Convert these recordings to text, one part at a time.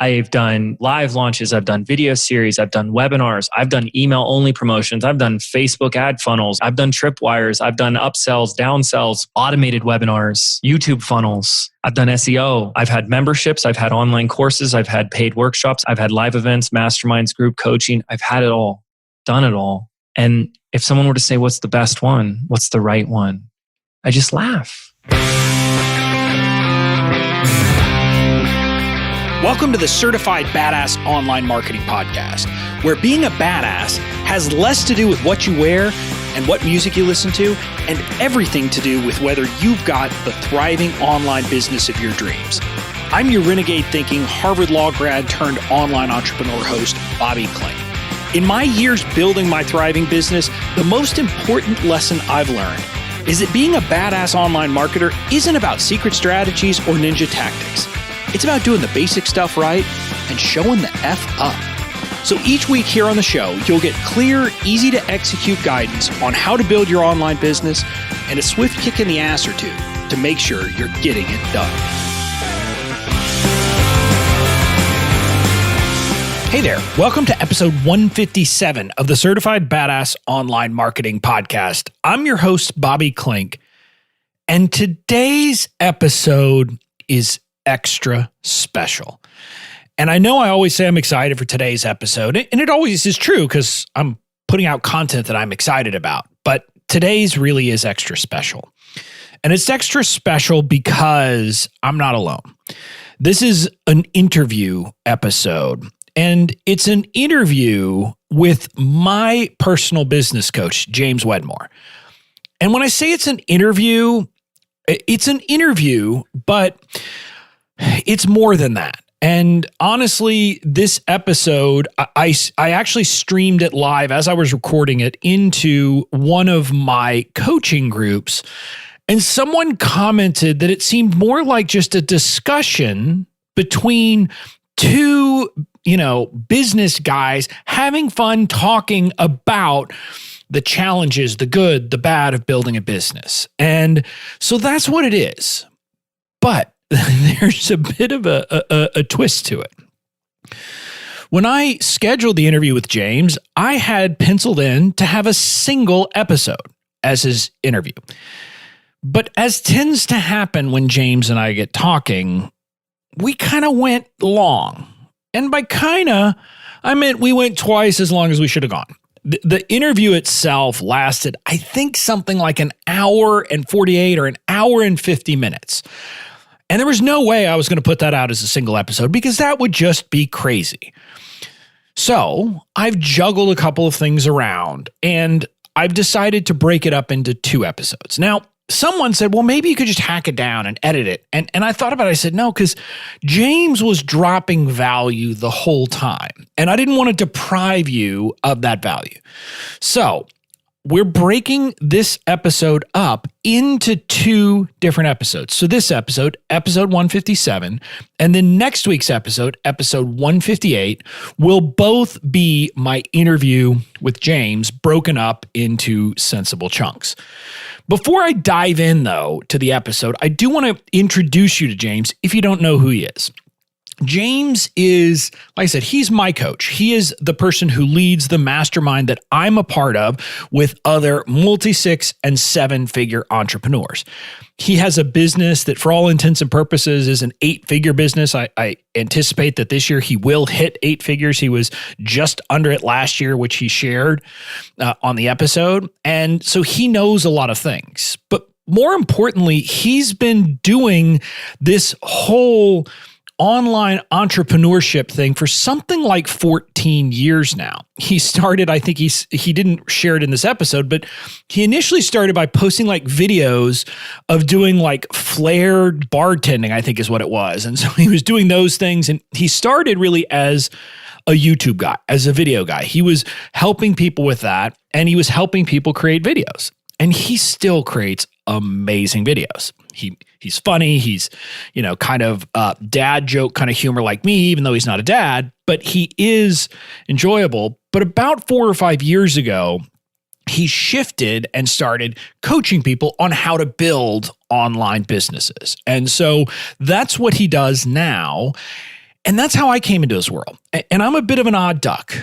I've done live launches. I've done video series. I've done webinars. I've done email only promotions. I've done Facebook ad funnels. I've done tripwires. I've done upsells, downsells, automated webinars, YouTube funnels. I've done SEO. I've had memberships. I've had online courses. I've had paid workshops. I've had live events, masterminds, group coaching. I've had it all, done it all. And if someone were to say, what's the best one? What's the right one? I just laugh. Welcome to the Certified Badass Online Marketing Podcast, where being a badass has less to do with what you wear and what music you listen to, and everything to do with whether you've got the thriving online business of your dreams. I'm your renegade thinking Harvard Law grad turned online entrepreneur host, Bobby Klink. In my years building my thriving business, the most important lesson I've learned is that being a badass online marketer isn't about secret strategies or ninja tactics. It's about doing the basic stuff right and showing the F up. So each week here on the show, you'll get clear, easy to execute guidance on how to build your online business and a swift kick in the ass or two to make sure you're getting it done. Hey there, welcome to episode 157 of the Certified Badass Online Marketing Podcast. I'm your host, Bobby Klink, and today's episode is extra special. And I know I always say I'm excited for today's episode, and it always is true because I'm putting out content that I'm excited about, but today's really is extra special. And it's extra special because I'm not alone. This is an interview episode, and it's an interview with my personal business coach, James Wedmore. And when I say it's an interview, but it's more than that. And honestly, this episode, I actually streamed it live as I was recording it into one of my coaching groups. And someone commented that it seemed more like just a discussion between two, business guys having fun talking about the challenges, the good, the bad of building a business. And so that's what it is. But there's a bit of a twist to it. When I scheduled the interview with James, I had penciled in to have a single episode as his interview. But as tends to happen when James and I get talking, we kind of went long. And by I meant we went twice as long as we should have gone. The interview itself lasted, I think, something like an hour and 48 or an hour and 50 minutes. And there was no way I was going to put that out as a single episode because that would just be crazy. So I've juggled a couple of things around and I've decided to break it up into two episodes. Now, someone said, well, maybe you could just hack it down and edit it. And I thought about it. I said, no, because James was dropping value the whole time. And I didn't want to deprive you of that value. So we're breaking this episode up into two different episodes. So this episode 157, and then next week's episode 158, will both be my interview with James broken up into sensible chunks. Before I dive in, though, to the episode, I do want to introduce you to James if you don't know who he is. James is, like I said, he's my coach. He is the person who leads the mastermind that I'm a part of with other multi-6 and 7-figure entrepreneurs. He has a business that for all intents and purposes is an 8-figure business. I anticipate that this year he will hit 8 figures. He was just under it last year, which he shared on the episode. And so he knows a lot of things. But more importantly, he's been doing this whole online entrepreneurship thing for something like 14 years now. He started, I think he didn't share it in this episode, but he initially started by posting like videos of doing like flared bartending, I think is what it was. And so he was doing those things. And he started really as a YouTube guy, as a video guy. He was helping people with that. And he was helping people create videos. And he still creates amazing videos. He's funny. He's, kind of dad joke kind of humor like me, even though he's not a dad, but he is enjoyable. But about 4 or 5 years ago, he shifted and started coaching people on how to build online businesses. And so that's what he does now. And that's how I came into this world. And I'm a bit of an odd duck.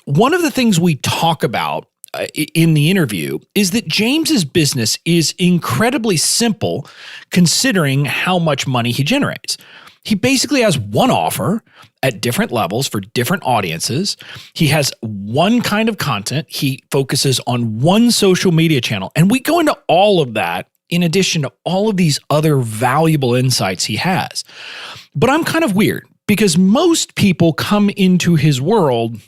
One of the things we talk about in the interview is that James's business is incredibly simple considering how much money he generates. He basically has one offer at different levels for different audiences. He has one kind of content. He focuses on one social media channel. And we go into all of that in addition to all of these other valuable insights he has. But I'm kind of weird because most people come into his world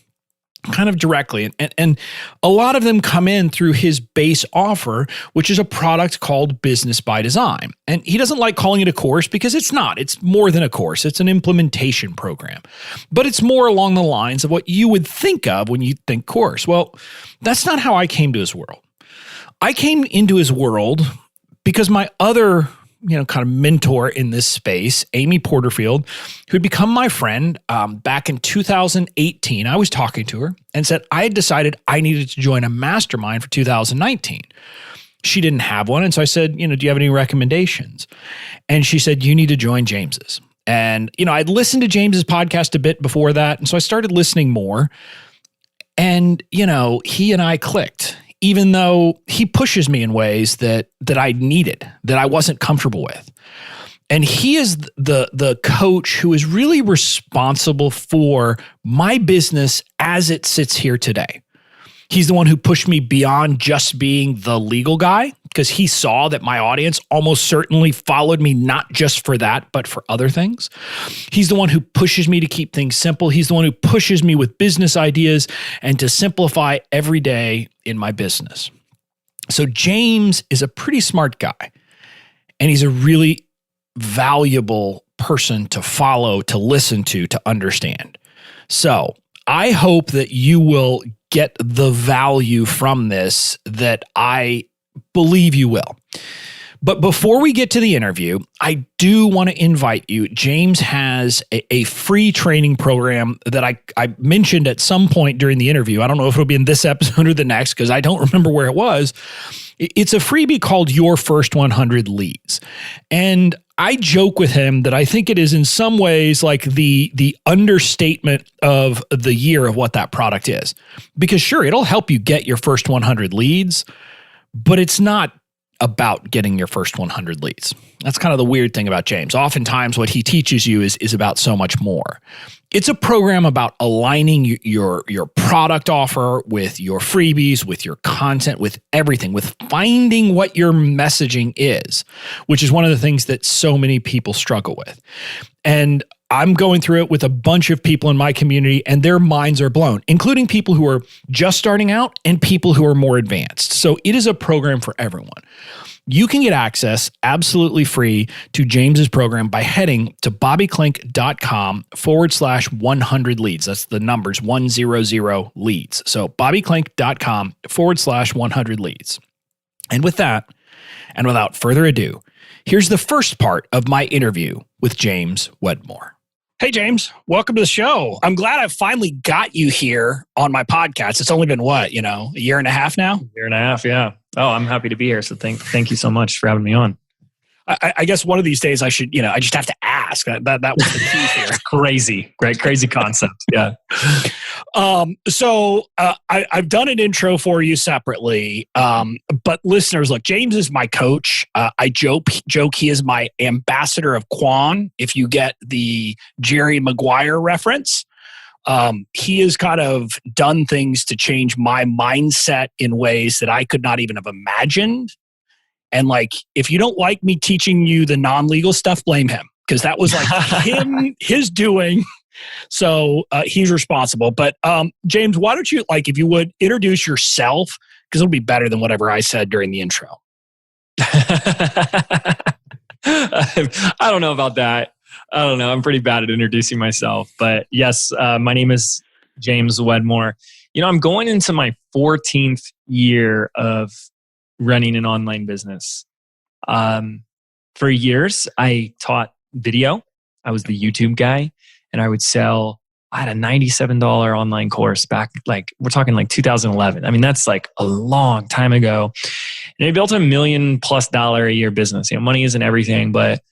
kind of directly. And a lot of them come in through his base offer, which is a product called Business by Design. And he doesn't like calling it a course because it's not. It's more than a course. It's an implementation program. But it's more along the lines of what you would think of when you think course. Well, that's not how I came to his world. I came into his world because my other kind of mentor in this space, Amy Porterfield, who had become my friend back in 2018. I was talking to her and said I had decided I needed to join a mastermind for 2019. She didn't have one. And so I said, do you have any recommendations? And she said, you need to join James's. And, I'd listened to James's podcast a bit before that. And so I started listening more. And, he and I clicked. Even though he pushes me in ways that I needed, that I wasn't comfortable with. And he is the coach who is really responsible for my business as it sits here today. He's the one who pushed me beyond just being the legal guy because he saw that my audience almost certainly followed me not just for that, but for other things. He's the one who pushes me to keep things simple. He's the one who pushes me with business ideas and to simplify every day in my business. So James is a pretty smart guy, and he's a really valuable person to follow, to listen to understand. So I hope that you will get the value from this that I believe you will. But before we get to the interview, I do want to invite you. James has a free training program that I mentioned at some point during the interview. I don't know if it'll be in this episode or the next because I don't remember where it was. It's a freebie called Your First 100 Leads. And I joke with him that I think it is in some ways like the understatement of the year of what that product is. Because sure, it'll help you get your first 100 leads, but it's not about getting your first 100 leads. That's kind of the weird thing about James. Oftentimes what he teaches you is about so much more. It's a program about aligning your product offer with your freebies, with your content, with everything, with finding what your messaging is, which is one of the things that so many people struggle with. And I'm going through it with a bunch of people in my community, and their minds are blown, including people who are just starting out and people who are more advanced. So it is a program for everyone. You can get access absolutely free to James's program by heading to bobbyklink.com/100 leads. That's the numbers 100 leads. So bobbyklink.com/100 leads. And with that, and without further ado, here's the first part of my interview with James Wedmore. Hey, James, welcome to the show. I'm glad I finally got you here on my podcast. It's only been a year and a half now? Year and a half, yeah. Oh, I'm happy to be here. So thank you so much for having me on. I guess one of these days I should, I just have to ask. That was the key here. Crazy, right? Crazy concept. Yeah. So I've done an intro for you separately, but listeners, look, James is my coach. I joke he is my ambassador of Quan. If you get the Jerry Maguire reference, he has kind of done things to change my mindset in ways that I could not even have imagined. And if you don't like me teaching you the non-legal stuff, blame him because that was his doing. So he's responsible. But James, why don't you, if you would, introduce yourself because it'll be better than whatever I said during the intro. I don't know about that. I don't know. I'm pretty bad at introducing myself. But yes, my name is James Wedmore. I'm going into my 14th year of running an online business. For years, I taught video. I was the YouTube guy, and I would sell. I had a $97 online course back, we're talking 2011. I mean, that's a long time ago. And I built $1 million+ a year business. Money isn't everything, but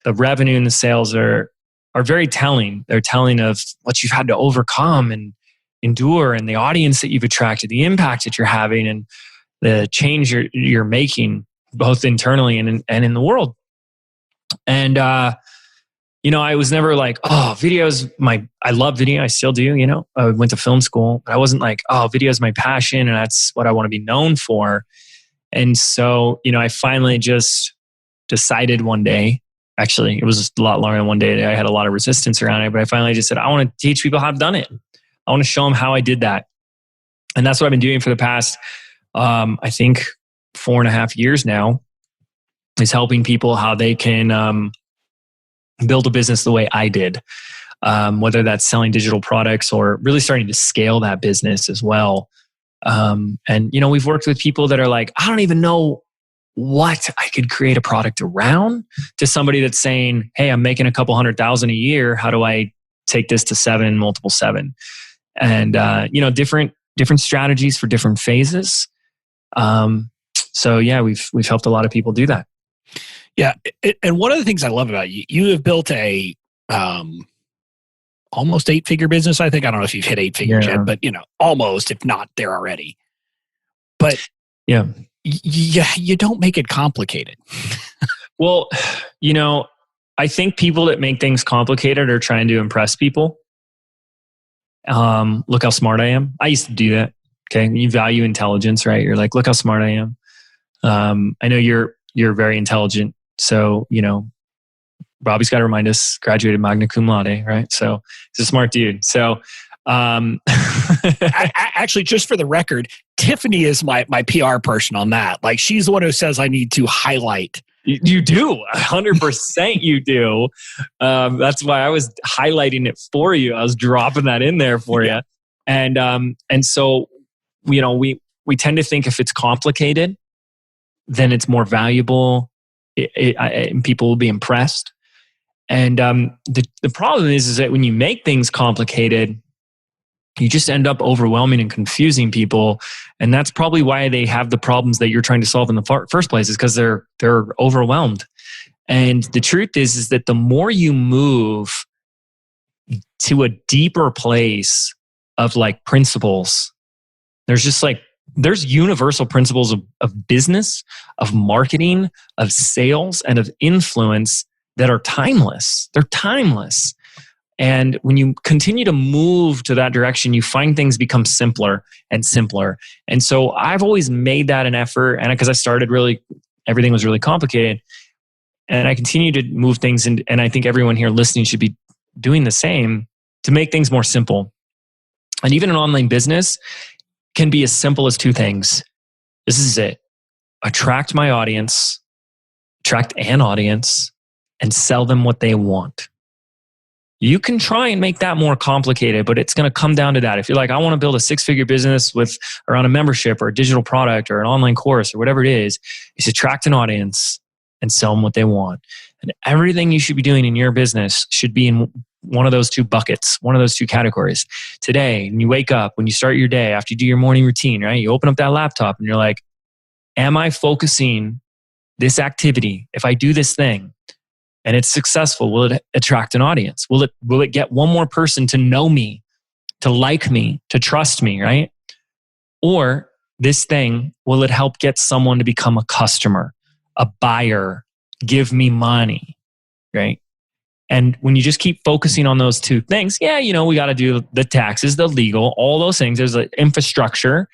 the revenue and the sales are are very telling. They're telling of what you've had to overcome and endure, and the audience that you've attracted, the impact that you're having, and the change you're making both internally and in the world. And I was never like, oh, video's I love video. I still do, I went to film school, but I wasn't like, oh, video is my passion and that's what I want to be known for. And so, I finally just decided one day, actually, it was a lot longer than one day. I had a lot of resistance around it, but I finally just said, I want to teach people how I've done it. I want to show them how I did that. And that's what I've been doing for the past, I think 4.5 years now, is helping people how they can build a business the way I did, whether that's selling digital products or really starting to scale that business as well. And we've worked with people that are like, I don't even know what I could create a product around, to somebody that's saying, hey, I'm making a couple $100,000 a year. How do I take this to 7, multiple 7? And, different strategies for different phases. So yeah, we've helped a lot of people do that. Yeah. And one of the things I love about you, you have built a almost 8-figure business. I think, I don't know if you've hit 8 figures yet, but almost, if not there already. But yeah, you don't make it complicated. Well, I think people that make things complicated are trying to impress people. Look how smart I am. I used to do that. Okay. You value intelligence, right? You're like, look how smart I am. I know you're very intelligent. So, Bobby's got to remind us, graduated magna cum laude, right? So he's a smart dude. So, actually, just for the record, Tiffany is my PR person on that. Like, she's the one who says I need to highlight. You do 100%. You do. That's why I was highlighting it for you. I was dropping that in there for you. And so, we tend to think if it's complicated, then it's more valuable. And people will be impressed. And the problem is that when you make things complicated, you just end up overwhelming and confusing people. And that's probably why they have the problems that you're trying to solve in the first place, is because they're overwhelmed. And the truth is that the more you move to a deeper place of like principles, there's universal principles of business, of marketing, of sales, and of influence that are timeless. They're timeless. And when you continue to move to that direction, you find things become simpler and simpler. And so I've always made that an effort. And because I started everything was really complicated. And I continue to move things. And I think everyone here listening should be doing the same to make things more simple. And even an online business can be as simple as 2 things. This is it. Attract an audience, and sell them what they want. You can try and make that more complicated, but it's going to come down to that. If you're like, I want to build a 6-figure business around a membership or a digital product or an online course or whatever it is attract an audience and sell them what they want. And everything you should be doing in your business should be in one of those 2 buckets, one of those 2 categories. Today, when you wake up, when you start your day, after you do your morning routine, right? You open up that laptop and you're like, am I focusing this activity? If I do this thing and it's successful, will it attract an audience? Will it get one more person to know me, to like me, to trust me, right? Or this thing, will it help get someone to become a customer, a buyer, give me money, right? And when you just keep focusing on those 2 things, we got to do the taxes, the legal, all those things. There's the infrastructure,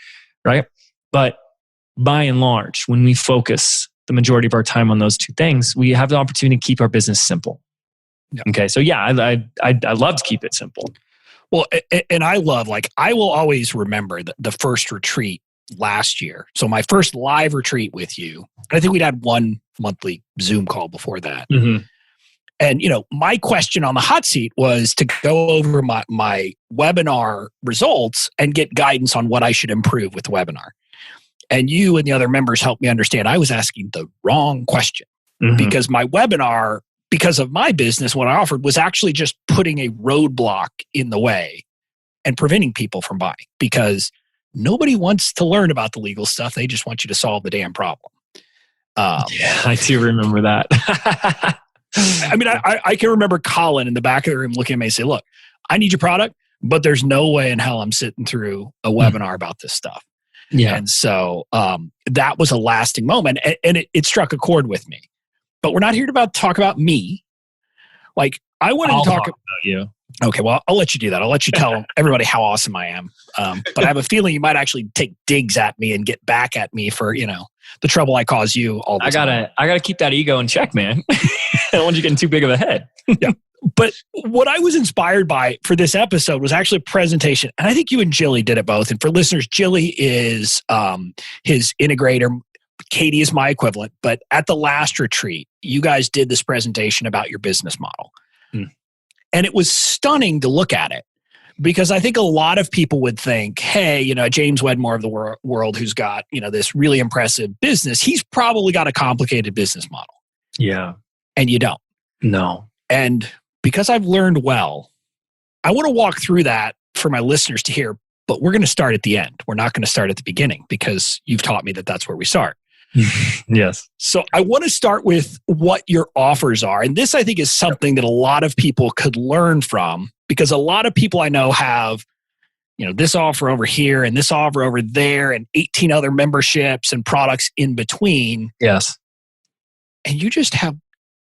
right? But by and large, when we focus the majority of our time on those 2 things, we have the opportunity to keep our business simple. Yeah. Okay. So I love to keep it simple. Well, and I love, I will always remember the first retreat last year. So my first live retreat with you, I think we'd had 1 monthly Zoom call before that. Mm-hmm. And, my question on the hot seat was to go over my webinar results and get guidance on what I should improve with the webinar. And you and the other members helped me understand I was asking the wrong question. Mm-hmm. Because my webinar, because of my business, what I offered was actually just putting a roadblock in the way and preventing people from buying, because nobody wants to learn about the legal stuff. They just want you to solve the damn problem. Yeah, I do remember that. I mean, I can remember Colin in the back of the room looking at me and say, look, I need your product, but there's no way in hell I'm sitting through a webinar about this stuff. Yeah. And so that was a lasting moment, and it struck a chord with me. But we're not here to talk about me. Like, I wanted to talk about you. Okay, well, I'll let you do that. I'll let you tell everybody how awesome I am. But I have a feeling you might actually take digs at me and get back at me for, the trouble I cause you all the time. I gotta keep that ego in check, man. I don't want you getting too big of a head. Yeah. But what I was inspired by for this episode was actually a presentation. And I think you and Jilly did it both. And for listeners, Jilly is his integrator. Katie is my equivalent. But at the last retreat, you guys did this presentation about your business model. And it was stunning to look at it, because I think a lot of people would think, hey, James Wedmore of the world who's got, this really impressive business, he's probably got a complicated business model. Yeah. And you don't. No. And because I've learned well, I want to walk through that for my listeners to hear, but we're going to start at the end. We're not going to start at the beginning, because you've taught me that that's where we start. Yes. So I want to start with what your offers are. And this, I think, is something that a lot of people could learn from, because a lot of people I know have, this offer over here and this offer over there and 18 other memberships and products in between. Yes. And you just have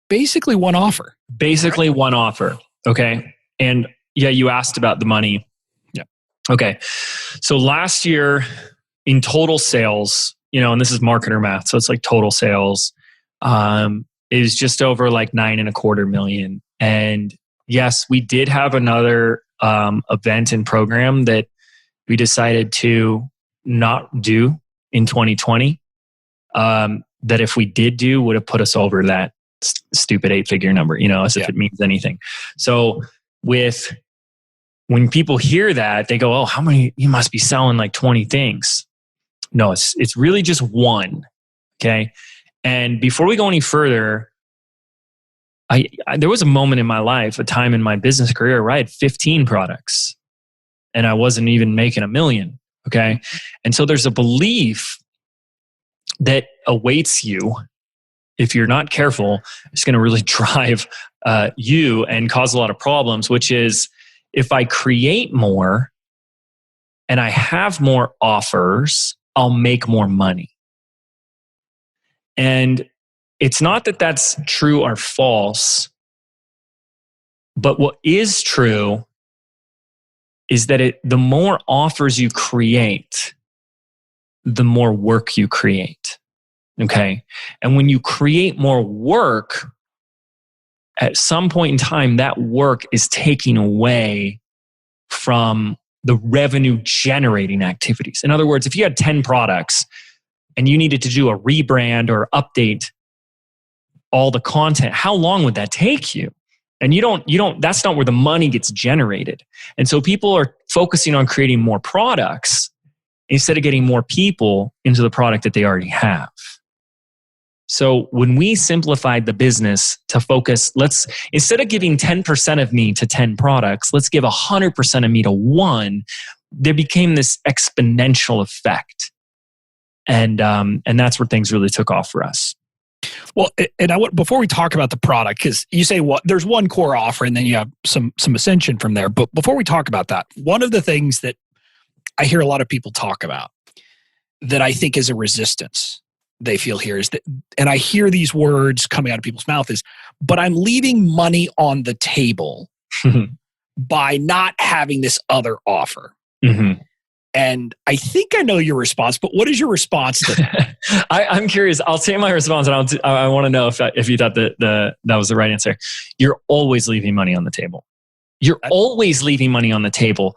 basically one offer. Basically one offer. Okay. And yeah, you asked about the money. Yeah. Okay. So last year in total sales, and this is marketer math, so it's like total sales, is just over like 9.25 million. And yes, we did have another event and program that we decided to not do in 2020. That if we did do, would have put us over that stupid 8-figure number, as if it means anything. So when people hear that, they go, oh, how many? You must be selling like 20 things. No, it's really just one. Okay. And before we go any further, I there was a moment in my life, a time in my business career where I had 15 products and I wasn't even making $1 million. Okay. And so there's a belief that awaits you if you're not careful. It's going to really drive you and cause a lot of problems, which is, if I create more and I have more offers, I'll make more money. And it's not that that's true or false, but what is true is that the more offers you create, the more work you create. Okay? And when you create more work, at some point in time, that work is taking away from the revenue generating activities. In other words, if you had 10 products and you needed to do a rebrand or update all the content, how long would that take you? And that's not where the money gets generated. And so people are focusing on creating more products instead of getting more people into the product that they already have. So when we simplified the business to focus, instead of giving 10% of me to 10 products, let's give 100% of me to one. There became this exponential effect. And that's where things really took off for us. Well, and before we talk about the product, because you say there's one core offer and then you have some ascension from there. But before we talk about that, one of the things that I hear a lot of people talk about that I think is a resistance they feel here is that, and I hear these words coming out of people's mouth is, but I'm leaving money on the table by not having this other offer. Mm-hmm. And I think I know your response, but what is your response to that? I'm curious. I'll say my response, and I want to know if you thought that was the right answer. You're always leaving money on the table. You're always leaving money on the table.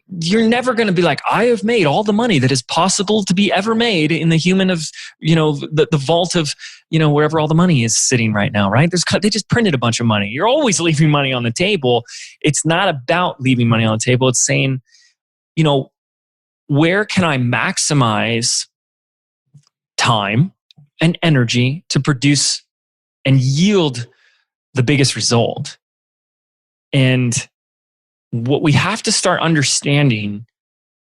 You're never going to be like, I have made all the money that is possible to be ever made in the human of, the vault of, wherever all the money is sitting right now, right? They just printed a bunch of money. You're always leaving money on the table. It's not about leaving money on the table. It's saying, where can I maximize time and energy to produce and yield the biggest result? And what we have to start understanding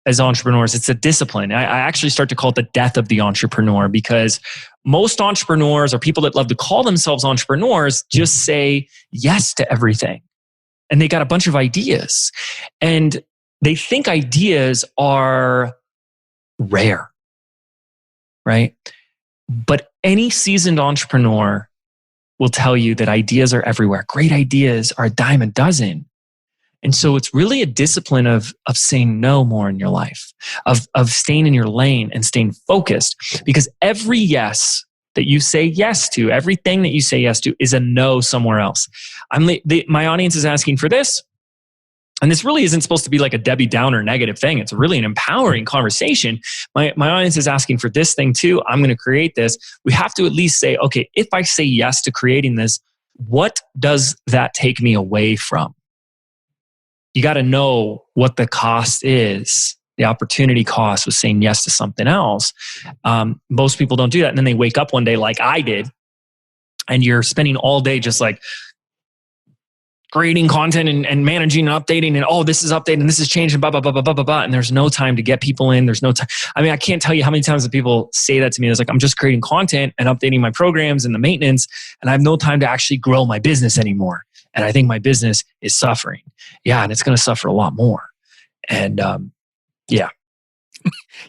as entrepreneurs. It's a discipline. I actually start to call it the death of the entrepreneur, because most entrepreneurs or people that love to call themselves entrepreneurs just say yes to everything. And they got a bunch of ideas. And they think ideas are rare, right? But any seasoned entrepreneur will tell you that ideas are everywhere. Great ideas are a dime a dozen. And so it's really a discipline of saying no more in your life, of staying in your lane and staying focused, because every yes that you say yes to, everything that you say yes to is a no somewhere else. My audience is asking for this. And this really isn't supposed to be like a Debbie Downer negative thing. It's really an empowering conversation. My audience is asking for this thing too. I'm going to create this. We have to at least say, okay, if I say yes to creating this, what does that take me away from? You got to know what the cost is, the opportunity cost with saying yes to something else. Most people don't do that. And then they wake up one day like I did, and you're spending all day just like creating content and managing and updating, and oh, this is updating, this is changing, blah, blah, blah, blah, blah, blah, blah. And there's no time to get people in. There's no time. I mean, I can't tell you how many times that people say that to me. It's like, I'm just creating content and updating my programs and the maintenance, and I have no time to actually grow my business anymore. And I think my business is suffering. Yeah, and it's going to suffer a lot more. And yeah.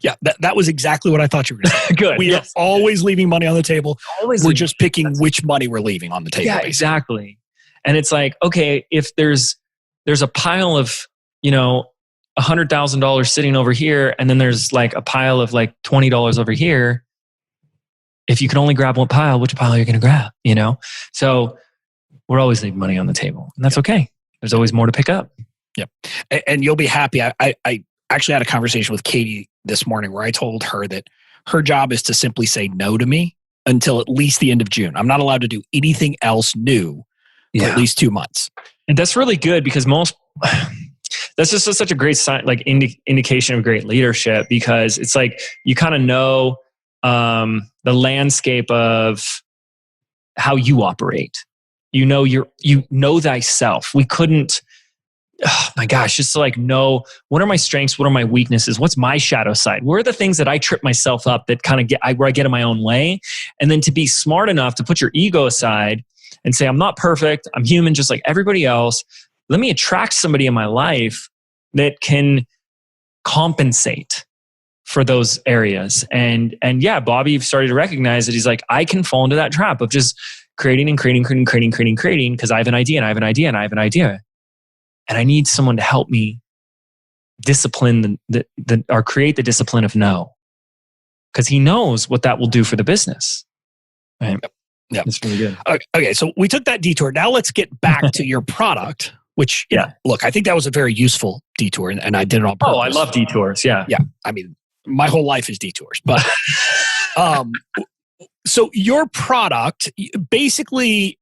Yeah, that was exactly what I thought you were going to say. Good. We are always leaving money on the table. We're just picking which money we're leaving on the table. Yeah, basically. Exactly. And it's like, okay, if there's a pile of, $100,000 sitting over here, and then there's like a pile of like $20 over here, if you can only grab one pile, which pile are you going to grab? So we're always leaving money on the table, and that's okay. There's always more to pick up. Yep. And you'll be happy. I actually had a conversation with Katie this morning where I told her that her job is to simply say no to me until at least the end of June. I'm not allowed to do anything else new for at least 2 months. And that's really good, because that's just such a great sign, like indication of great leadership, because it's like you kind of know the landscape of how you operate. You know thyself. We couldn't, oh my gosh, just to like know, what are my strengths? What are my weaknesses? What's my shadow side? Where are the things that I trip myself up that kind of where I get in my own way? And then to be smart enough to put your ego aside and say, I'm not perfect. I'm human just like everybody else. Let me attract somebody in my life that can compensate for those areas. And yeah, Bobby started to recognize that he's like, I can fall into that trap of just creating because I have an idea and I have an idea and I have an idea. And I need someone to help me discipline or create the discipline of no. Because he knows what that will do for the business. Right? Yeah. It's really good. Okay, so we took that detour. Now let's get back to your product, which, look, I think that was a very useful detour, and I did it on purpose. Oh, I love detours. Yeah. Yeah. I mean, my whole life is detours. But so your product, basically,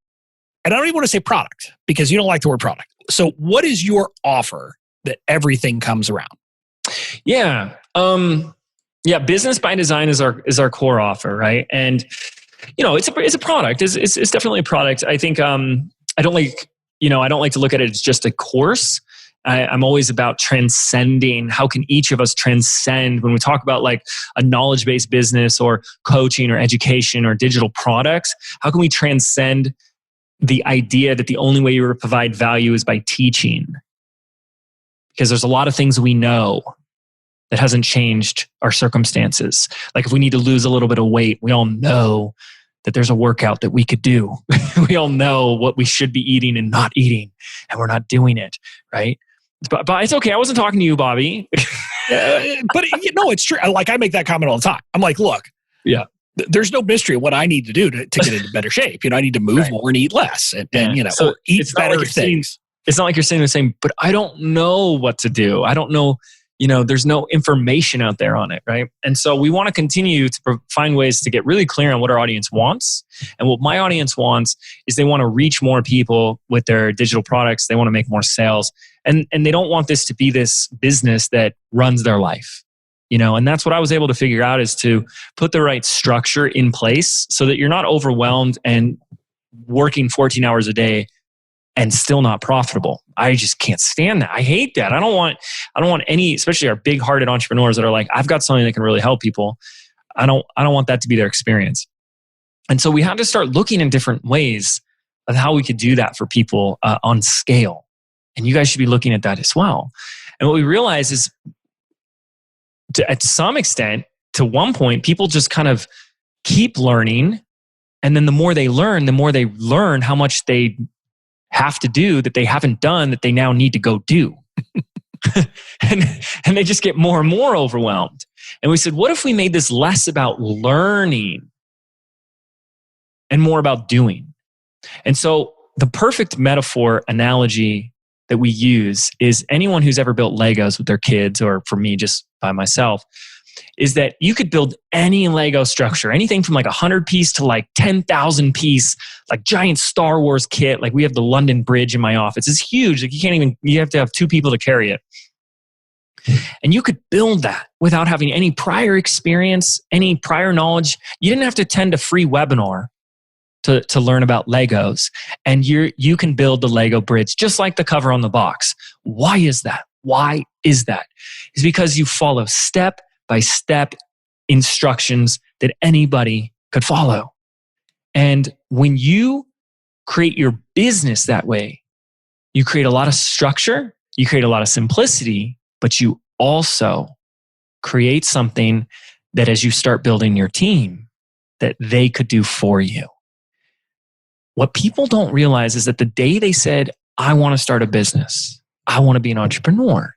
and I don't even want to say product because you don't like the word product. So what is your offer that everything comes around? Yeah. Business by design is our core offer, right? And it's a product. It's definitely a product. I think I don't like to look at it as just a course. I'm always about transcending. How can each of us transcend when we talk about like a knowledge-based business or coaching or education or digital products? How can we transcend the idea that the only way you provide value is by teaching? Because there's a lot of things we know that hasn't changed our circumstances. Like if we need to lose a little bit of weight, we all know that there's a workout that we could do. We all know what we should be eating and not eating, and we're not doing it, right? But it's okay. I wasn't talking to you, Bobby. But it's true. Like I make that comment all the time. I'm like, look, there's no mystery of what I need to do to get into better shape. I need to move more and eat less, and so eat better things. It's not like you're saying the same, but I don't know what to do. I don't know. There's no information out there on it, right? And so we want to continue to find ways to get really clear on what our audience wants. And what my audience wants is they want to reach more people with their digital products. They want to make more sales. And they don't want this to be this business that runs their life. And that's what I was able to figure out, is to put the right structure in place so that you're not overwhelmed and working 14 hours a day and still not profitable. I just can't stand that. I hate that. I don't want any, especially our big-hearted entrepreneurs that are like, I've got something that can really help people. I don't want that to be their experience. And so we had to start looking in different ways of how we could do that for people on scale. And you guys should be looking at that as well. And what we realized is, at some extent, to one point, people just kind of keep learning. And then the more they learn how much they have to do that they haven't done that they now need to go do. and they just get more and more overwhelmed. And we said, what if we made this less about learning and more about doing? And so the perfect metaphor analogy that we use is anyone who's ever built Legos with their kids, or for me, just by myself, is that you could build any Lego structure, anything from like 100 piece to like 10,000 piece, like giant Star Wars kit. Like we have the London Bridge in my office. It's huge. Like you have to have 2 people to carry it. And you could build that without having any prior experience, any prior knowledge. You didn't have to attend a free webinar to learn about Legos. And you can build the Lego bridge just like the cover on the box. Why is that? Why is that? It's because you follow step by step instructions that anybody could follow. And when you create your business that way, you create a lot of structure, you create a lot of simplicity, but you also create something that as you start building your team, that they could do for you. What people don't realize is that the day they said, I want to start a business, I want to be an entrepreneur,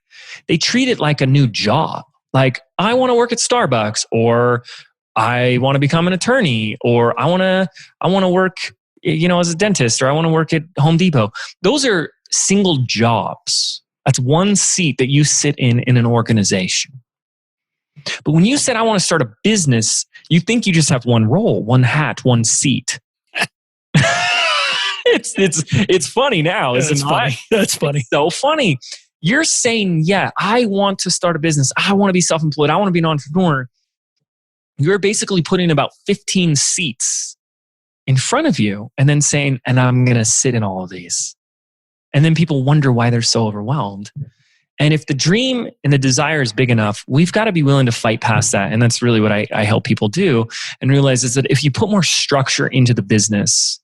they treat it like a new job. Like, I want to work at Starbucks, or I want to become an attorney, or I want to work, as a dentist, or I want to work at Home Depot. Those are single jobs. That's one seat that you sit in an organization. But when you said, I want to start a business, you think you just have one role, one hat, one seat. It's funny now, isn't it? Funny. That's funny. It's so funny. You're saying, yeah, I want to start a business. I want to be self-employed. I want to be an entrepreneur. You're basically putting about 15 seats in front of you and then saying, and I'm going to sit in all of these. And then people wonder why they're so overwhelmed. And if the dream and the desire is big enough, we've got to be willing to fight past that. And that's really what I help people do, and realize is that if you put more structure into the business,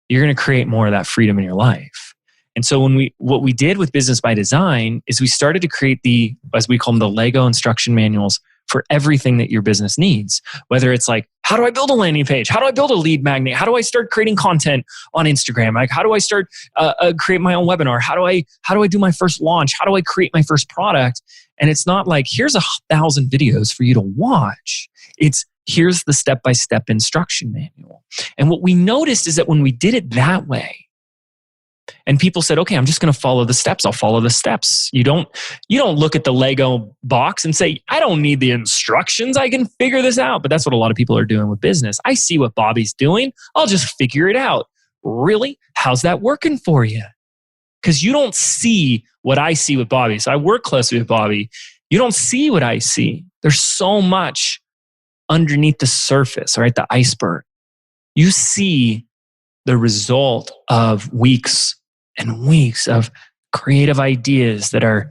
you're going to create more of that freedom in your life. And so what we did with Business by Design is we started to create as we call them, the Lego instruction manuals for everything that your business needs. Whether it's like, how do I build a landing page? How do I build a lead magnet? How do I start creating content on Instagram? Like, how do I start create my own webinar? How do I do my first launch? How do I create my first product? And it's not like, here's 1,000 videos for you to watch. It's, here's the step-by-step instruction manual. And what we noticed is that when we did it that way, and people said, okay, I'm just going to follow the steps. I'll follow the steps. You don't look at the Lego box and say, I don't need the instructions. I can figure this out. But that's what a lot of people are doing with business. I see what Bobby's doing. I'll just figure it out. Really? How's that working for you? Because you don't see what I see with Bobby. So I work closely with Bobby. You don't see what I see. There's so much underneath the surface, right? The iceberg. You see the result of weeks and weeks of creative ideas that are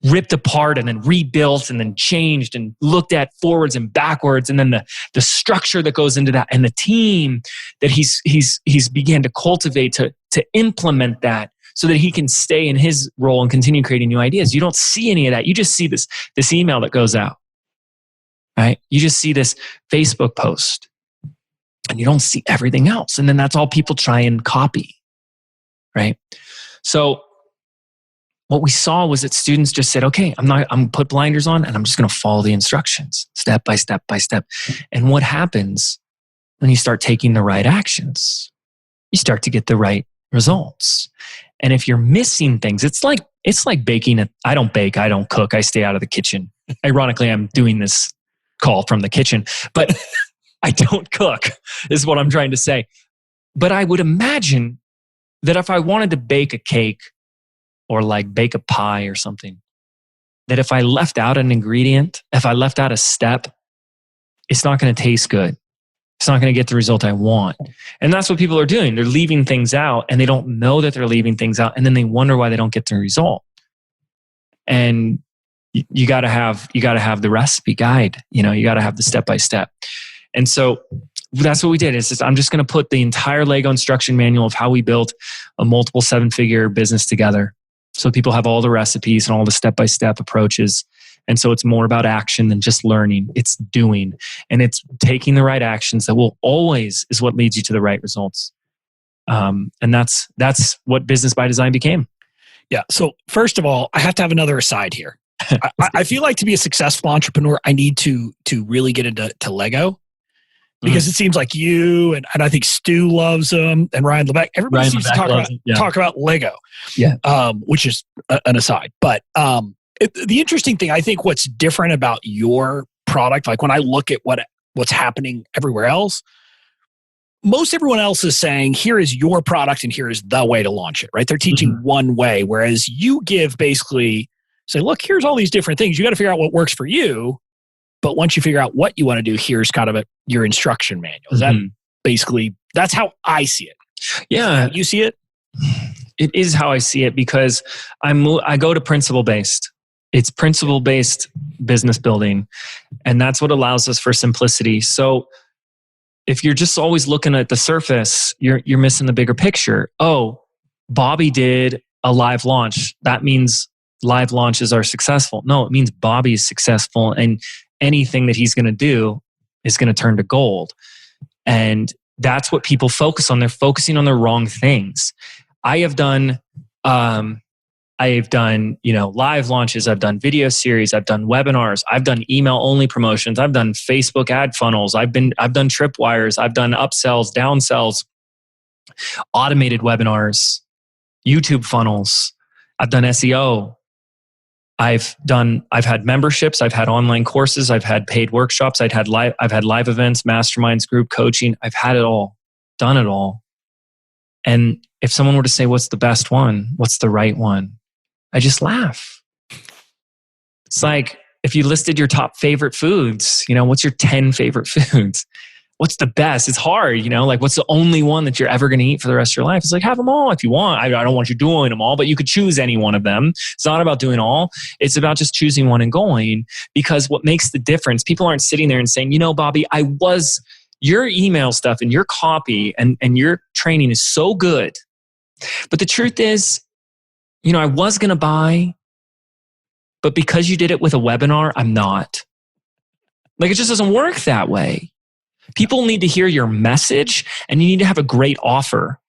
ripped apart and then rebuilt and then changed and looked at forwards and backwards, and then the structure that goes into that, and the team that he's began to cultivate to implement that so that he can stay in his role and continue creating new ideas. You don't see any of that. You just see this email that goes out, right? You just see this Facebook post. And you don't see everything else. And then that's all people try and copy, right? So what we saw was that students just said, okay, I'm put blinders on and I'm just going to follow the instructions step by step by step. And what happens when you start taking the right actions? You start to get the right results. And if you're missing things, it's like baking. I don't bake, I don't cook, I stay out of the kitchen. Ironically, I'm doing this call from the kitchen, but I don't cook, is what I'm trying to say. But I would imagine that if I wanted to bake a cake or like bake a pie or something, that if I left out an ingredient, if I left out a step, it's not going to taste good. It's not going to get the result I want. And that's what people are doing. They're leaving things out and they don't know that they're leaving things out. And then they wonder why they don't get the result. And you got to have the recipe guide. You got to have the step-by-step. And so that's what we did. It's just, I'm just going to put the entire Lego instruction manual of how we built a multiple 7-figure business together. So people have all the recipes and all the step-by-step approaches. And so it's more about action than just learning. It's doing. And it's taking the right actions that will always is what leads you to the right results. And that's what Business by Design became. Yeah. So first of all, I have to have another aside here. I feel like to be a successful entrepreneur, I need to really get into Lego. Because it seems like you and I think Stu loves them and Ryan Levesque. Everybody seems to talk about Lego, which is an aside. But the interesting thing, I think what's different about your product, like when I look at what's happening everywhere else, most everyone else is saying, here is your product and here is the way to launch it, right? They're teaching one way, whereas you give basically say, look, here's all these different things. You got to figure out what works for you. But once you figure out what you want to do, here's kind of your instruction manual. Is that basically, that's how I see it. Yeah. You see it? It is how I see it because I go to principle-based. It's principle-based business building. And that's what allows us for simplicity. So if you're just always looking at the surface, you're missing the bigger picture. Oh, Bobby did a live launch. That means live launches are successful. No, it means Bobby is successful and anything that he's going to do is going to turn to gold. And that's what people focus on. They're focusing on the wrong things. I have done live launches. I've done video series. I've done webinars. I've done email only promotions. I've done Facebook ad funnels. I've done tripwires. I've done upsells, downsells, automated webinars, YouTube funnels. I've done SEO. I've had memberships, I've had online courses, I've had paid workshops, I've had live events, masterminds, group coaching. I've had it all, done it all. And if someone were to say, what's the best one? What's the right one? I just laugh. It's like if you listed your top favorite foods, what's your 10 favorite foods? What's the best? It's hard, like what's the only one that you're ever going to eat for the rest of your life? It's like, have them all if you want. I don't want you doing them all, but you could choose any one of them. It's not about doing all. It's about just choosing one and going, because what makes the difference, people aren't sitting there and saying, Bobby, your email stuff and your copy and your training is so good. But the truth is, I was going to buy, but because you did it with a webinar, I'm not. Like, it just doesn't work that way. People need to hear your message and you need to have a great offer.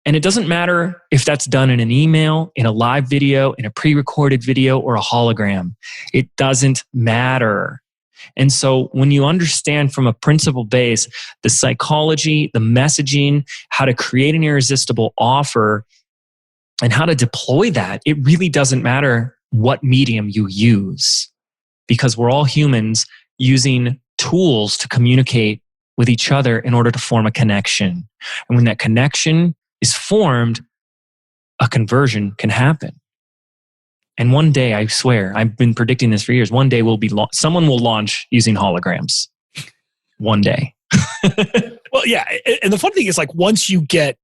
And it doesn't matter if that's done in an email, in a live video, in a pre-recorded video, or a hologram. It doesn't matter. And so when you understand from a principle base, the psychology, the messaging, how to create an irresistible offer, and how to deploy that, it really doesn't matter what medium you use, because we're all humans using tools to communicate with each other in order to form a connection. And when that connection is formed, a conversion can happen. And one day, I swear, I've been predicting this for years, one day someone will launch using holograms. One day. Well, yeah. And the fun thing is, like, once you kind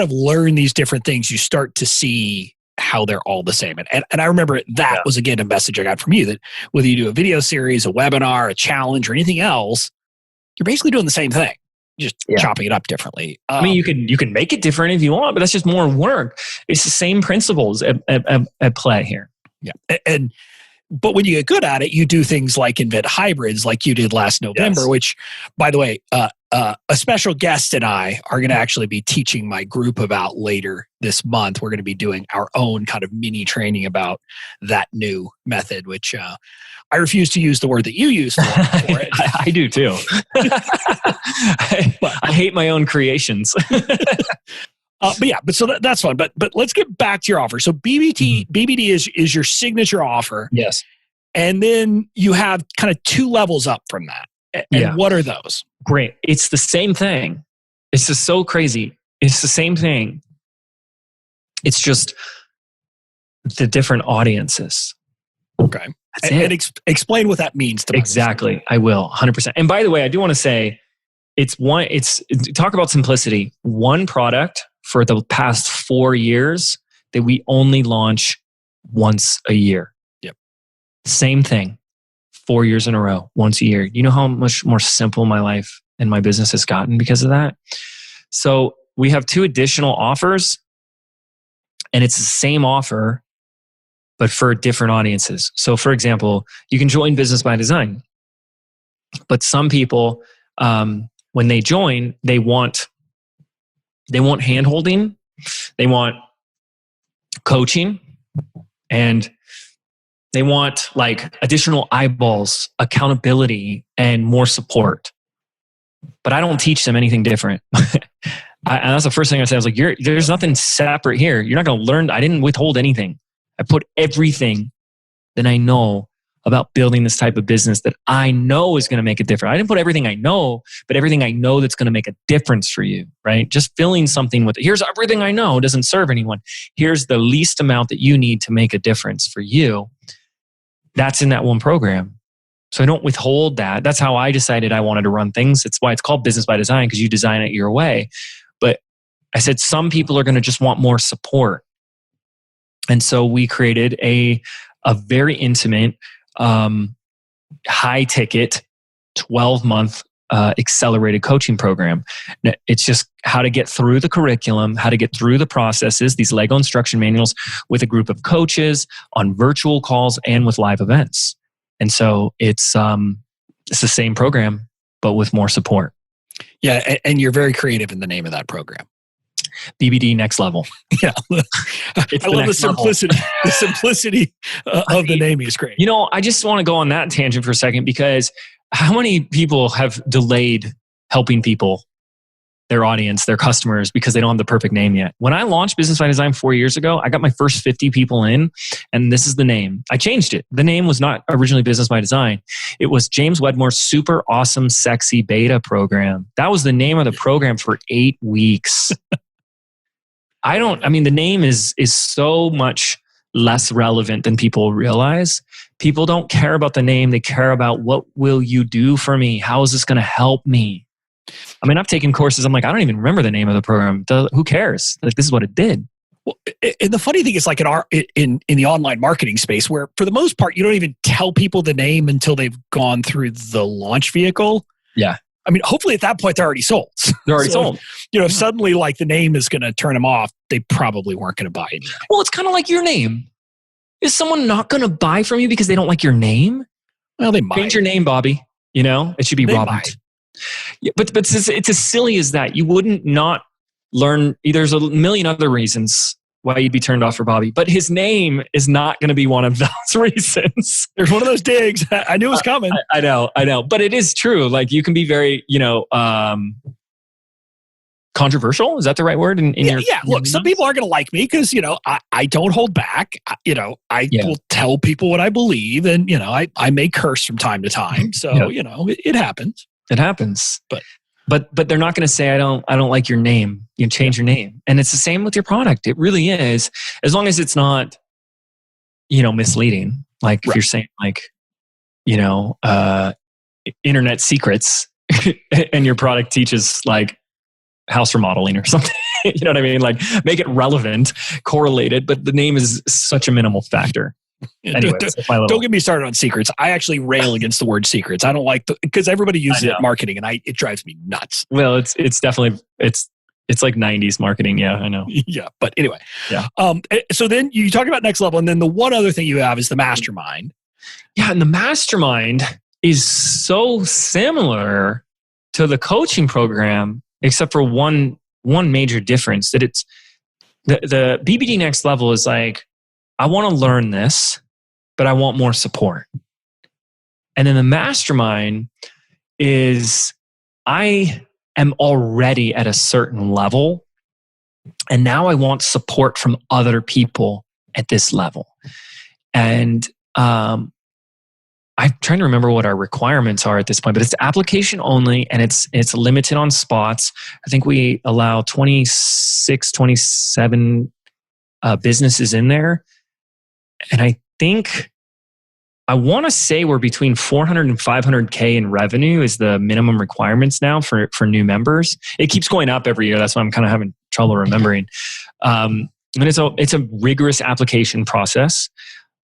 of learn these different things, you start to see how they're all the same. And I remember that was, again, a message I got from you, that whether you do a video series, a webinar, a challenge, or anything else, you're basically doing the same thing, just chopping it up differently. I mean, you can make it different if you want, but that's just more work. It's the same principles at play here. Yeah. But when you get good at it, you do things like invent hybrids like you did last November, which, by the way, a special guest and I are going to actually be teaching my group about later this month. We're going to be doing our own kind of mini training about that new method, which I refuse to use the word that you use for it. I do too. I hate my own creations. But so that's fun. But let's get back to your offer. So BBD is your signature offer. Yes. And then you have kind of 2 levels up from that. And what are those? Great. It's the same thing. It's just so crazy. It's the same thing. It's just the different audiences. Okay. That's it. And explain what that means to Exactly. I will, 100%. And by the way, I do want to say, talk about simplicity. One product for the past 4 years that we only launch once a year. Yep. Same thing. 4 years in a row, once a year. You know how much more simple my life and my business has gotten because of that? So we have 2 additional offers, and it's the same offer, but for different audiences. So for example, you can join Business by Design, but some people, when they join, they want hand-holding, they want coaching, and they want like additional eyeballs, accountability, and more support. But I don't teach them anything different. And that's the first thing I said. I was like, there's nothing separate here. You're not going to learn. I didn't withhold anything. I put everything that I know about building this type of business that I know is going to make a difference. I didn't put everything I know, but everything I know that's going to make a difference for you, right? Just filling something with, here's everything I know doesn't serve anyone. Here's the least amount that you need to make a difference for you. That's in that one program. So I don't withhold that. That's how I decided I wanted to run things. It's why it's called Business by Design, because you design it your way. But I said some people are going to just want more support. And so we created a very intimate, high ticket, 12-month accelerated coaching program. It's just how to get through the curriculum, how to get through the processes, these Lego instruction manuals with a group of coaches on virtual calls and with live events. And so it's the same program, but with more support. Yeah, and you're very creative in the name of that program. BBD Next Level. Yeah. I love the simplicity. The simplicity of the name is great. You know, I just want to go on that tangent for a second, because how many people have delayed helping people, their audience, their customers, because they don't have the perfect name yet? When I launched Business by Design 4 years ago, I got my first 50 people in, and this is the name. I changed it. The name was not originally Business by Design. It was James Wedmore's Super Awesome Sexy Beta Program. That was the name of the program for 8 weeks. the name is so much less relevant than people realize. People don't care about the name. They care about, what will you do for me? How is this going to help me? I've taken courses. I'm like, I don't even remember the name of the program. Who cares? Like, this is what it did. Well, and the funny thing is, like in the online marketing space, where for the most part, you don't even tell people the name until they've gone through the launch vehicle. Yeah. Hopefully at that point, they're already sold. They're already sold. If suddenly like the name is going to turn them off, they probably weren't going to buy it. Well, it's kind of like your name. Is someone not going to buy from you because they don't like your name? Well, they might. Change your name, Bobby. It should be Robert. Yeah, but it's as silly as that. You wouldn't not learn. There's a million other reasons why you'd be turned off for Bobby, but his name is not going to be one of those reasons. There's one of those digs. I knew it was coming. I know, but it is true. Like, you can be very, controversial. Is that the right word? Look, some people are going to like me because, I don't hold back. I will tell people what I believe, and, I may curse from time to time. So, it happens. It happens. But they're not going to say, I don't like your name. You change your name. And it's the same with your product. It really is. As long as it's not, misleading. Like, if you're saying internet secrets and your product teaches like house remodeling or something, you know what I mean? Like, make it relevant, correlated, but the name is such a minimal factor. Anyways, don't get me started on secrets. I actually rail against the word secrets. I don't like because everybody uses it in marketing, and it drives me nuts. Well, it's definitely it's like 90s marketing. Yeah, I know. Yeah, but anyway. Yeah. So then you talk about Next Level, and then the one other thing you have is the Mastermind. Yeah, and the Mastermind is so similar to the coaching program, except for one major difference, that it's the BBD Next Level is like, I want to learn this, but I want more support. And then the Mastermind is, I am already at a certain level, and now I want support from other people at this level. And I'm trying to remember what our requirements are at this point, but it's application only, and it's limited on spots. I think we allow 26, 27 businesses in there. And I think I want to say we're between 400 and 500K in revenue is the minimum requirements now for new members. It keeps going up every year. That's why I'm kind of having trouble remembering. And it's a rigorous application process.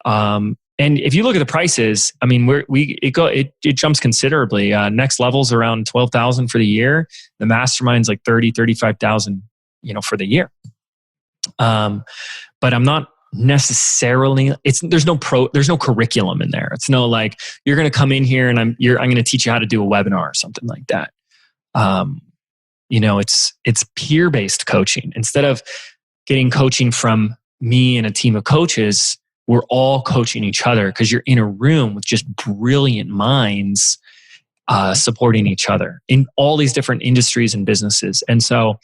And if you look at the prices, I mean, it jumps considerably. Next level's around 12,000 for the year. The mastermind's like 35,000, for the year. But I'm not necessarily, there's no curriculum in there. It's no like, you're going to come in here and I'm going to teach you how to do a webinar or something like that. It's peer-based coaching. Instead of getting coaching from me and a team of coaches, we're all coaching each other because you're in a room with just brilliant minds supporting each other in all these different industries and businesses. And so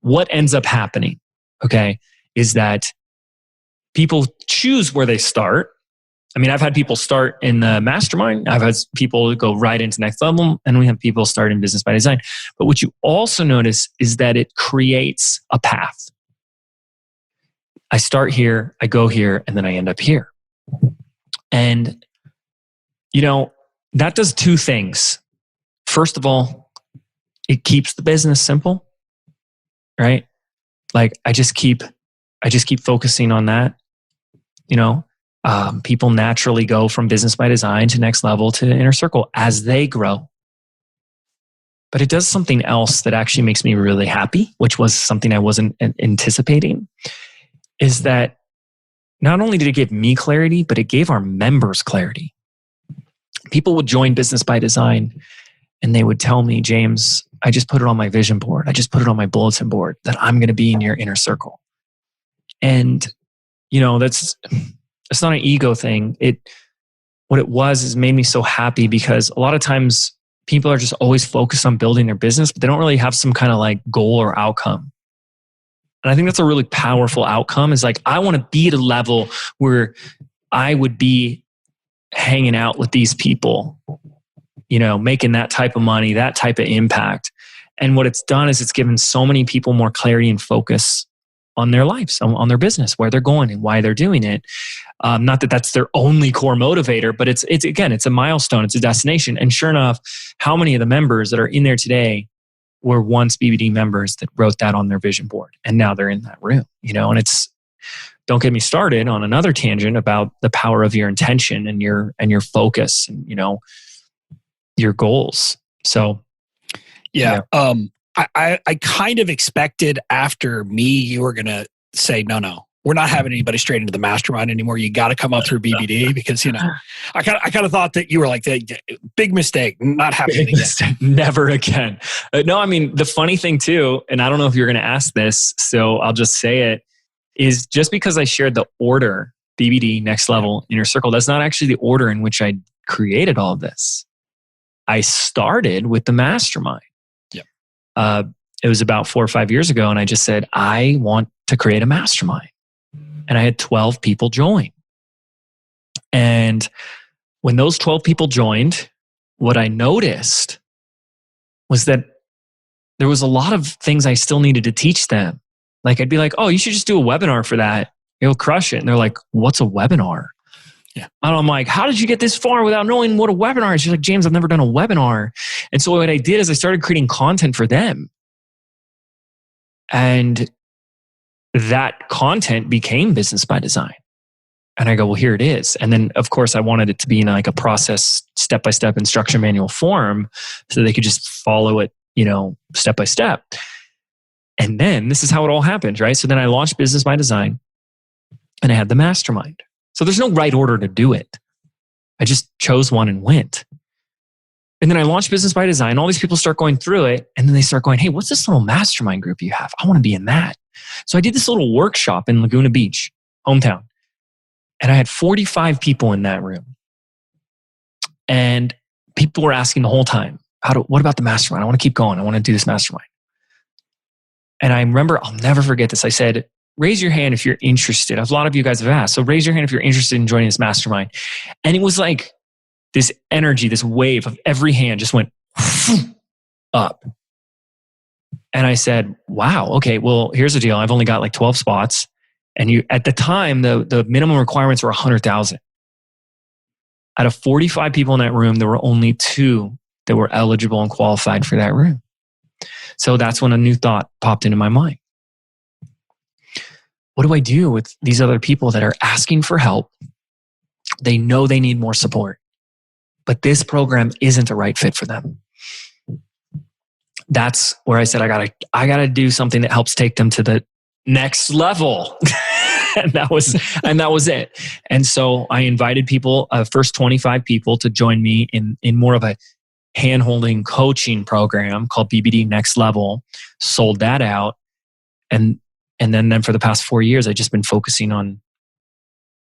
what ends up happening, okay, is that people choose where they start. I mean, I've had people start in the mastermind. I've had people go right into next level, and we have people start in business by design. But what you also notice is that it creates a path. I start here, I go here, and then I end up here. And, that does two things. First of all, it keeps the business simple, right? Like I just keep focusing on that. People naturally go from business by design to next level to inner circle as they grow. But it does something else that actually makes me really happy, which was something I wasn't anticipating, is that not only did it give me clarity, but it gave our members clarity. People would join business by design and they would tell me, James, I just put it on my vision board. I just put it on my bulletin board that I'm going to be in your inner circle. And that's not an ego thing. What it was is made me so happy because a lot of times people are just always focused on building their business, but they don't really have some kind of like goal or outcome. And I think that's a really powerful outcome is like, I want to be at a level where I would be hanging out with these people, making that type of money, that type of impact. And what it's done is it's given so many people more clarity and focus on their lives, on their business, where they're going and why they're doing it. Not that that's their only core motivator, but it's a milestone, it's a destination. And sure enough, how many of the members that are in there today were once BBD members that wrote that on their vision board, and now they're in that room, and it's, don't get me started on another tangent about the power of your intention and your focus and, your goals. So, yeah. I kind of expected after me, you were going to say, no, we're not having anybody straight into the mastermind anymore. You got to come up through BBD because, I kind of thought that you were like, big mistake, not happening again. Never again. No, I mean, the funny thing too, and I don't know if you're going to ask this, so I'll just say it, is just because I shared the order, BBD, next level, inner circle, that's not actually the order in which I created all of this. I started with the mastermind. It was about 4 or 5 years ago, and I just said, I want to create a mastermind. And I had 12 people join. And when those 12 people joined, what I noticed was that there was a lot of things I still needed to teach them. Like I'd be like, oh, you should just do a webinar for that. You'll crush it. And they're like, what's a webinar? Yeah. And I'm like, how did you get this far without knowing what a webinar is? She's like, James, I've never done a webinar. And so what I did is I started creating content for them. And that content became business by design. And I go, well, here it is. And then of course I wanted it to be in like a process, step-by-step instruction manual form so they could just follow it, step by step. And then this is how it all happened, right? So then I launched business by design and I had the mastermind. So there's no right order to do it. I just chose one and went. And then I launched business by design. All these people start going through it. And then they start going, hey, what's this little mastermind group you have? I want to be in that. So I did this little workshop in Laguna Beach, hometown. And I had 45 people in that room. And people were asking the whole time, what about the mastermind? I want to keep going. I want to do this mastermind. And I remember, I'll never forget this. I said, raise your hand if you're interested. A lot of you guys have asked. So raise your hand if you're interested in joining this mastermind. And it was like this energy, this wave of every hand just went up. And I said, wow, okay, well, here's the deal. I've only got like 12 spots. And at the time, the minimum requirements were 100,000. Out of 45 people in that room, there were only 2 that were eligible and qualified for that room. So that's when a new thought popped into my mind. What do I do with these other people that are asking for help? They know they need more support, but this program isn't the right fit for them. That's where I said, I gotta do something that helps take them to the next level. and that was it. And so I invited people, first 25 people to join me in more of a hand-holding coaching program called BBD Next Level, sold that out. And then for the past 4 years, I've just been focusing on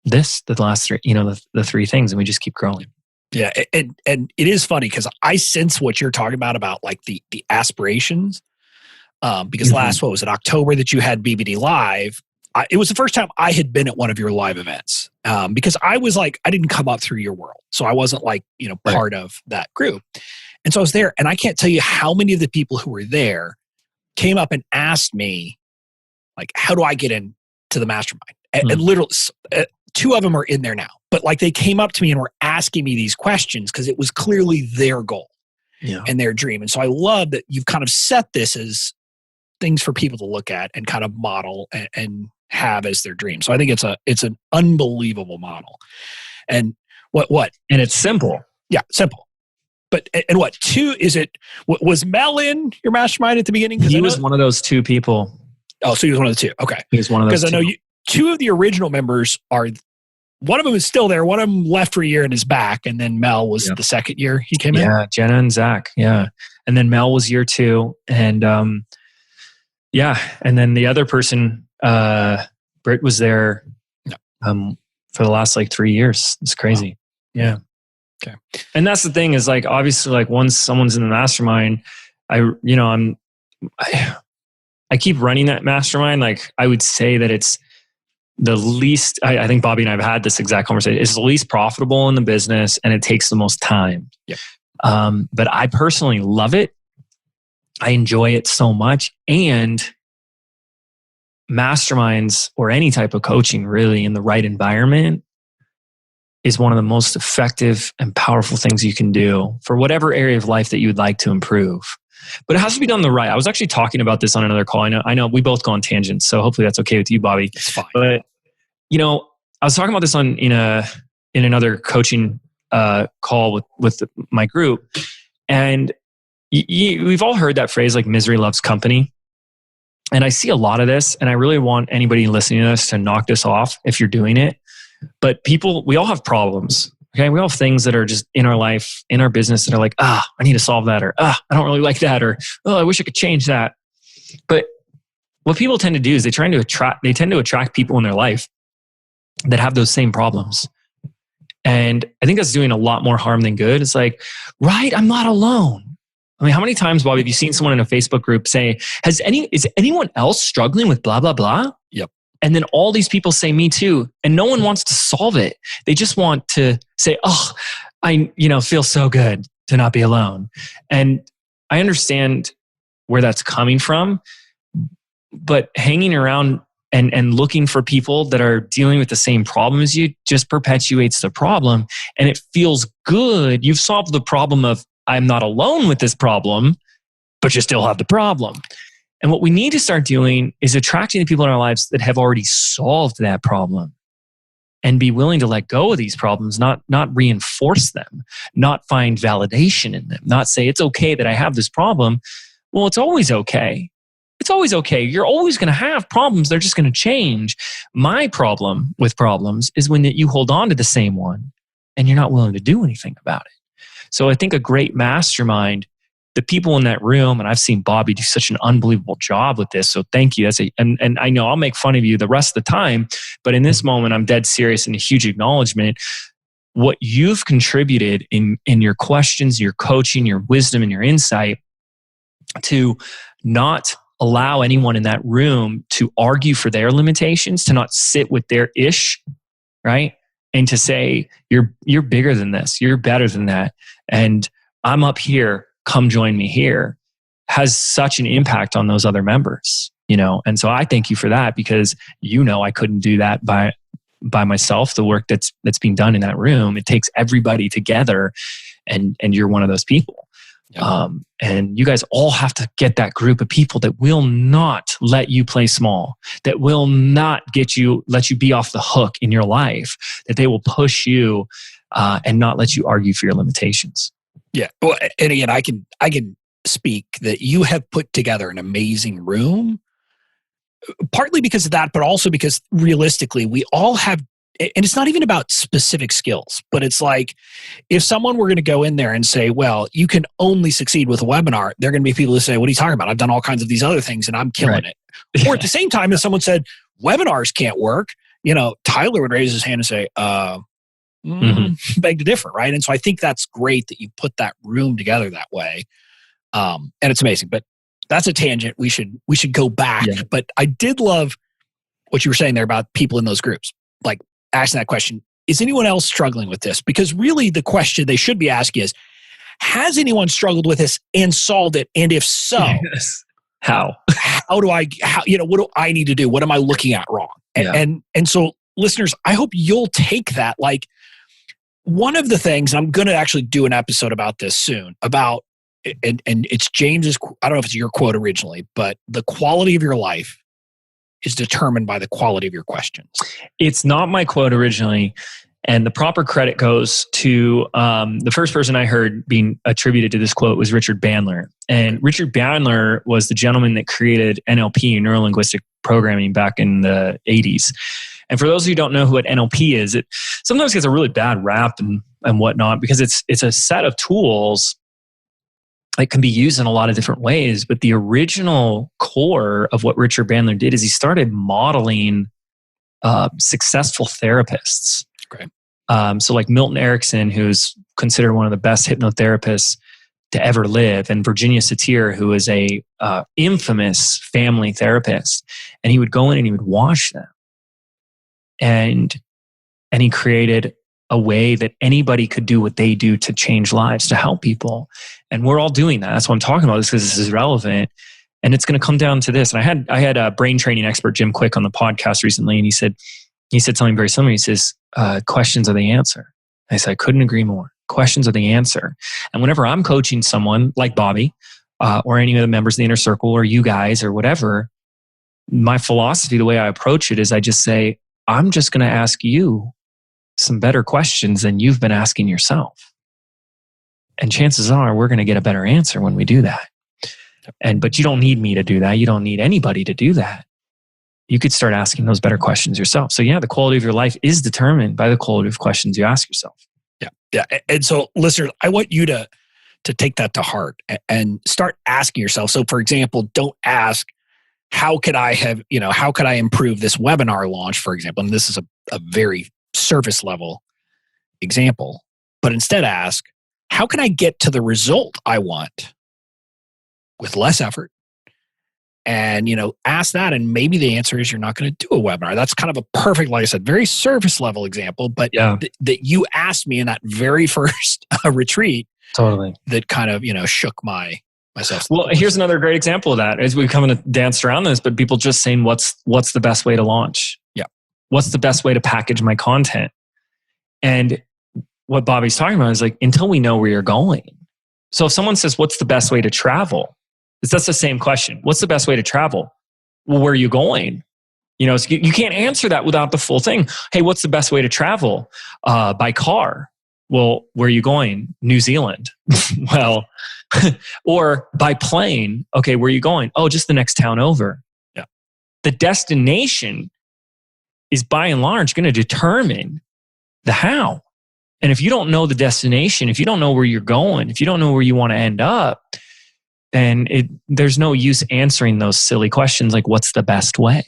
the last 3, the 3 things, and we just keep growing. Yeah. And it is funny because I sense what you're talking about like the aspirations. Because last, what was it, October that you had BBD Live? It was the first time I had been at one of your live events. Because I was like, I didn't come up through your world. So I wasn't like, part of that group. And so I was there, and I can't tell you how many of the people who were there came up and asked me, like, how do I get into the mastermind? And literally, 2 of them are in there now. But like they came up to me and were asking me these questions because it was clearly their goal and their dream. And so I love that you've kind of set this as things for people to look at and kind of model and have as their dream. So I think it's an unbelievable model. And what? And it's simple. Yeah, simple. But and what? 2, is it? Was Mel in your mastermind at the beginning? He was one of those 2 people. Oh, so he was one of the 2. Okay, he was one of those. Because I know 2 of the original members are. One of them is still there. One of them left for a year and is back. And then Mel was the second year he came in. Yeah, Jenna and Zach. Yeah. And then Mel was year 2. And and then the other person, Britt, was there for the last like 3 years. It's crazy. Wow. Yeah. Okay. And that's the thing is like, obviously like once someone's in the mastermind, I keep running that mastermind. Like I would say that it's the least, I think Bobby and I have had this exact conversation. It's the least profitable in the business and it takes the most time. Yep. But I personally love it. I enjoy it so much. And masterminds or any type of coaching really in the right environment is one of the most effective and powerful things you can do for whatever area of life that you would like to improve. But it has to be done the right. I was actually talking about this on another call. I know we both go on tangents, so hopefully that's okay with you, Bobby. It's fine. But I was talking about this in another coaching call with my group, and we've all heard that phrase like misery loves company. And I see a lot of this, and I really want anybody listening to this to knock this off if you're doing it. But we all have problems. Okay, we all have things that are just in our life, in our business that are like, I need to solve that, or I don't really like that, or I wish I could change that. But what people tend to do is they tend to attract people in their life that have those same problems. And I think that's doing a lot more harm than good. It's like, right, I'm not alone. I mean, how many times, Bobby, have you seen someone in a Facebook group say, is anyone else struggling with blah, blah, blah? Yep. And then all these people say, me too. And no one wants to solve it. They just want to say, I feel so good to not be alone. And I understand where that's coming from, but hanging around and looking for people that are dealing with the same problem as you just perpetuates the problem. And it feels good. You've solved the problem of, I'm not alone with this problem, but you still have the problem. And what we need to start doing is attracting the people in our lives that have already solved that problem and be willing to let go of these problems, not reinforce them, not find validation in them, not say, it's okay that I have this problem. Well, it's always okay. It's always okay. You're always going to have problems. They're just going to change. My problem with problems is when you hold on to the same one and you're not willing to do anything about it. So I think a great mastermind, the people in that room, and I've seen Bobby do such an unbelievable job with this. So thank you. And I know I'll make fun of you the rest of the time, but in this moment, I'm dead serious and a huge acknowledgement. What you've contributed in your questions, your coaching, your wisdom, and your insight to not allow anyone in that room to argue for their limitations, to not sit with their ish, right? And to say, you're bigger than this, you're better than that. And I'm up here, come join me here, has such an impact on those other members, And so I thank you for that because I couldn't do that by by myself, the work that's being done in that room. It takes everybody together, and you're one of those people. Yep. And you guys all have to get that group of people that will not let you play small, that will not let you be off the hook in your life, that they will push you and not let you argue for your limitations. Yeah. Well, and again, I can speak that you have put together an amazing room, partly because of that, but also because realistically, we all have, and it's not even about specific skills, but it's like if someone were going to go in there and say, well, you can only succeed with a webinar, there are going to be people who say, what are you talking about? I've done all kinds of these other things and I'm killing it. Or at the same time, if someone said webinars can't work, Tyler would raise his hand and say, beg to differ, right? And so I think that's great that you put that room together that way. And it's amazing, but that's a tangent. We should go back. Yeah. But I did love what you were saying there about people in those groups, like asking that question, is anyone else struggling with this? Because really the question they should be asking is, has anyone struggled with this and solved it? And if so, yes. How do I, what do I need to do? What am I looking at wrong? And so listeners, I hope you'll take that. Like one of the things, I'm going to actually do an episode about this soon, about, and it's James's, I don't know if it's your quote originally, but the quality of your life is determined by the quality of your questions. It's not my quote originally. And the proper credit goes to the first person I heard being attributed to this quote was Richard Bandler. And Richard Bandler was the gentleman that created NLP, neuro-linguistic programming, back in the 80s. And for those who don't know what NLP is, it sometimes gets a really bad rap and whatnot, because it's a set of tools that can be used in a lot of different ways. But the original core of what Richard Bandler did is he started modeling successful therapists. Okay. So like Milton Erickson, who's considered one of the best hypnotherapists to ever live, and Virginia Satir, who is a infamous family therapist. And he would go in and he would watch them. And he created a way that anybody could do what they do to change lives, to help people. And we're all doing that. That's what I'm talking about, because this is relevant. And it's going to come down to this. And I had a brain training expert, Jim Quick, on the podcast recently. And he said something very similar. He says, questions are the answer. I said, I couldn't agree more. Questions are the answer. And whenever I'm coaching someone like Bobby, or any of the members of the inner circle, or you guys, or whatever, my philosophy, the way I approach it, is I just say, I'm just going to ask you some better questions than you've been asking yourself. And chances are we're going to get a better answer when we do that. But you don't need me to do that. You don't need anybody to do that. You could start asking those better questions yourself. So yeah, the quality of your life is determined by the quality of questions you ask yourself. Yeah. And so listeners, I want you to take that to heart and start asking yourself. So for example, don't ask, how could I improve this webinar launch, for example? And this is a very surface level example, but instead ask, how can I get to the result I want with less effort? And, ask that. And maybe the answer is you're not going to do a webinar. That's kind of a perfect, like I said, very surface level example, but that you asked me in that very first retreat. Totally. That kind of, shook myself. Well, here's another great example of that. As we've kind of danced around this, but people just saying, what's the best way to launch? Yeah. What's the best way to package my content? And what Bobby's talking about is like, until we know where you're going. So if someone says, what's the best way to travel? That's the same question. What's the best way to travel? Well, where are you going? So you can't answer that without the full thing. Hey, what's the best way to travel? By car. Well, where are you going? New Zealand. Well, or by plane. Okay, where are you going? Oh, just the next town over. Yeah. The destination is by and large going to determine the how. And if you don't know the destination, if you don't know where you're going, if you don't know where you want to end up, then there's no use answering those silly questions like, what's the best way?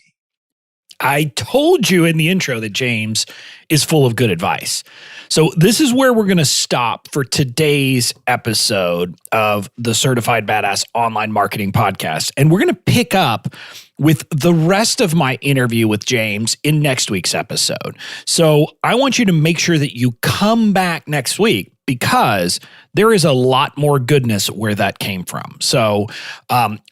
I told you in the intro that James is full of good advice. So this is where we're going to stop for today's episode of the Certified Badass Online Marketing Podcast. And we're going to pick up with the rest of my interview with James in next week's episode. So I want you to make sure that you come back next week, because there is a lot more goodness where that came from. So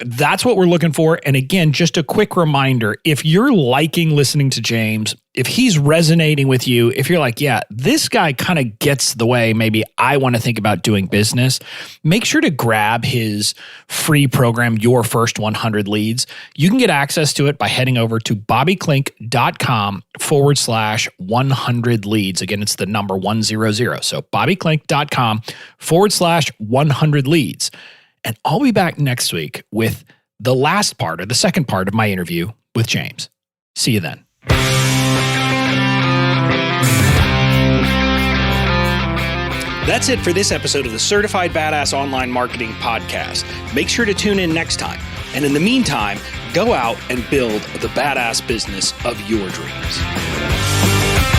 that's what we're looking for. And again, just a quick reminder, if you're liking listening to James, if he's resonating with you, if you're like, yeah, this guy kind of gets the way maybe I want to think about doing business, make sure to grab his free program, Your First 100 Leads. You can get access to it by heading over to bobbyklink.com/100 leads. Again, it's the number 100. So bobbyklink.com/100 leads. And I'll be back next week with the last part or the second part of my interview with James. See you then. That's it for this episode of the Certified Badass Online Marketing Podcast. Make sure to tune in next time. And in the meantime, go out and build the badass business of your dreams.